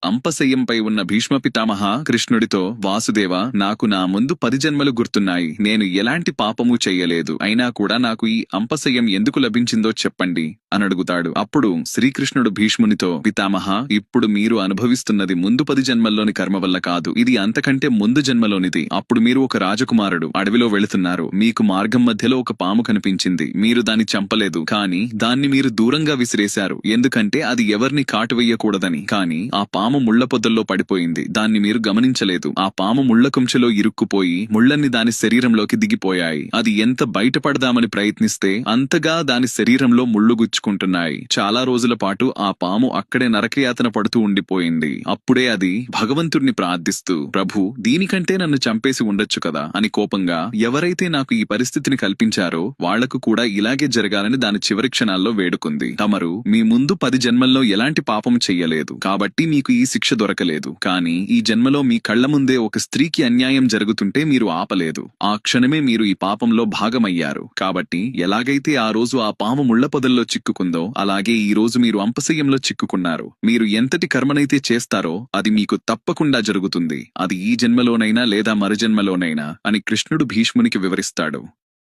అంపశయ్యంపై ఉన్న భీష్మ పితామహ కృష్ణుడితో, వాసుదేవ, నాకు నా ముందు 10 జన్మలు గుర్తున్నాయి. నేను ఎలాంటి పాపము చెయ్యలేదు. అయినా కూడా నాకు ఈ అంపశయ్యం ఎందుకు లభించిందో చెప్పండి అనడుగుతాడు. అప్పుడు శ్రీకృష్ణుడు భీష్మునితో, పితామహ, ఇప్పుడు మీరు అనుభవిస్తున్నది ముందు 10 జన్మల్లోని కర్మ వల్ల కాదు. ఇది అంతకంటే ముందు జన్మలోనిది. అప్పుడు మీరు ఒక రాజకుమారుడు, అడవిలో వెళుతున్నారు. మీకు మార్గం మధ్యలో ఒక పాము కనిపించింది. మీరు దాన్ని చంపలేదు, కానీ దాన్ని మీరు దూరంగా విసిరేశారు. ఎందుకంటే అది ఎవరిని కాటువేయకూడదని. కానీ ఆ పాము ముళ్ల పొదల్లో పడిపోయింది. దాన్ని మీరు గమనించలేదు. ఆ పాము ముళ్ల కుంచెలో ఇరుక్కుపోయి ముళ్లన్నీ దాని శరీరంలోకి దిగిపోయాయి. అది ఎంత బయటపడదామని ప్రయత్నిస్తే అంతగా దాని శరీరంలో ముళ్ళు గుచ్చుకుంటున్నాయి. చాలా రోజుల పాటు ఆ పాము అక్కడే నరకయాతన పడుతూ ఉండిపోయింది. అప్పుడే అది భగవంతుడిని ప్రార్థిస్తూ, ప్రభు, దీనికంటే నన్ను చంపేసి ఉండొచ్చు కదా అని కోపంగా, ఎవరైతే నాకు ఈ పరిస్థితిని కల్పించారో వాళ్లకు కూడా ఇలాగే జరగాలని దాని చివరి క్షణాల్లో వేడుకుంది. తమరు మీ ముందు 10 జన్మల్లో ఎలాంటి పాపం చెయ్యలేదు, కాబట్టి మీకు ఈ శిక్ష దొరకలేదు. కానీ ఈ జన్మలో మీ కళ్ల ముందే ఒక స్త్రీకి అన్యాయం జరుగుతుంటే మీరు ఆపలేదు. ఆ క్షణమే మీరు ఈ పాపంలో భాగమయ్యారు. కాబట్టి ఎలాగైతే ఆ రోజు ఆ పాము ముళ్ల పొదల్లో చిక్కుకుందో, అలాగే ఈ రోజు మీరు అంపశయ్యంలో చిక్కుకున్నారు. మీరు ఎంతటి కర్మనైతే చేస్తారో అది మీకు తప్పకుండా జరుగుతుంది. అది ఈ జన్మలోనైనా లేదా మరు జన్మలోనైనా అని కృష్ణుడు భీష్మునికి వివరిస్తాడు.